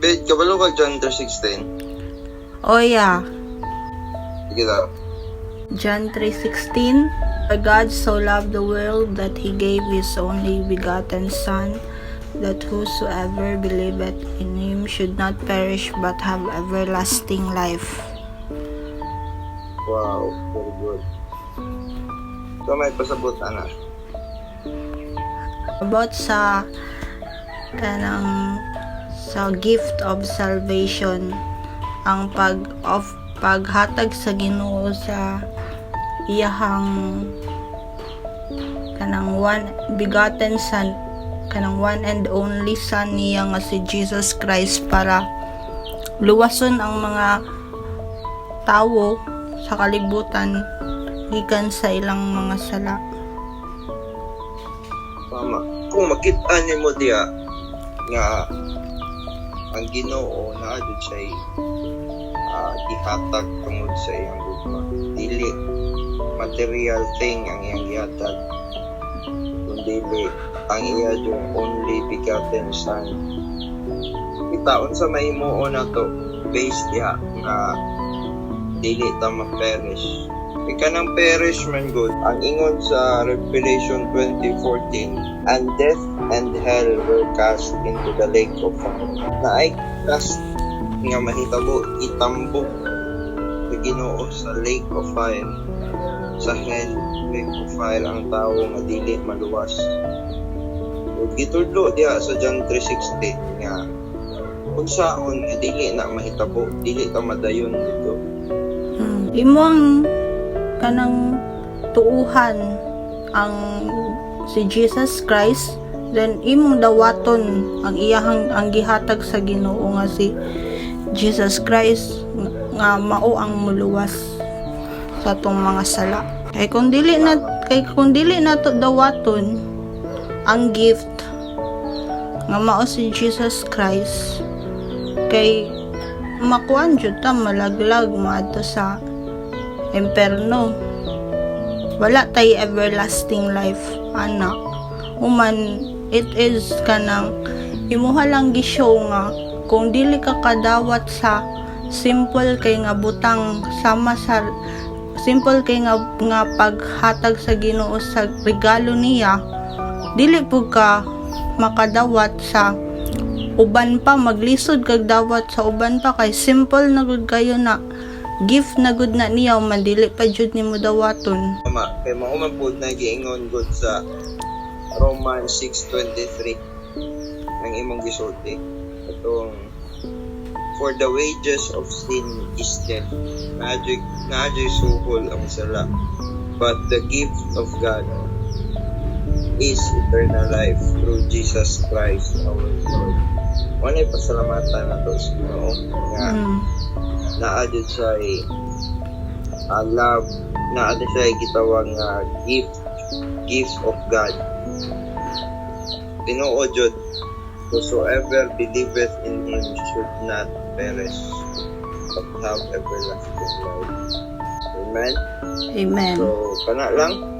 Bed, kabalo ka John 3:16. Oh yeah. Sige daw. John 3:16. For God so loved the world that he gave his only begotten Son, that whosoever believeth in him should not perish but have everlasting life. Wow, very good. So may pasabot na. About sa gift of salvation, ang paghatag sa Ginoo sa iyahang kanang one begotten Son, kanang one and only Son niya nga si Jesus Christ, para luwason ang mga tawo sa kalibutan gikan sa ilang mga sala. Tama. Kung makita nimo diya nga ang Ginoo na adto say gihatag tungod sa iyang gugma. Dili material thing ang iyang gihatag, kundi ang iya yung only begotten Son. Kita unsa mahimuon nato based diha nga dili ta ma-perish. Ika ng perish man good. Ang ingon sa Revelation 20:14, and death and hell were cast into the lake of fire. Na ay cast nga mahitabo itambok sa Ginoo sa lake of fire. Sa hell, lake of fire ang tao nga dili maluwas. Ug gitudlo diha sa John 3:16 nga kung saon nga dili na mahitabo, dili ta madayon dito. Imong kanang tuuhan ang si Jesus Christ, then imong dawaton ang ang gihatag sa Ginoo nga si Jesus Christ nga mao ang muluwas sa atong mga sala. Kung dili na to dawaton ang gift nga mao si Jesus Christ, kay makuan jud ta malaglag maadto sa imperno. Wala tay everlasting life, anak. Human, it is kanang imuha lang gishow nga kung dili ka kadawat sa simple kay nga butang sama sa simple kay nga paghatag sa Ginoo sa regalo niya, dili pud ka makadawat sa uban pa, maglisod kag dawat sa uban pa, kay simple na gud kayo na gift na gud na niya, mandili pa jud nimo dawaton. Tama, kay mao man pud na giingon gud sa Romans 6:23 nang imong gisulti. Atong for the wages of sin is death. Naadyo'y suhol ang sala. But the gift of God is eternal life through Jesus Christ our Lord. Walay pasalamatan nato sa Ginoo nga naadyo say love, naadyo say gitawag nga gift of God. Ginoo jud, whosoever believeth in him should not perish but have everlasting life. Amen. Amen. So kana lang.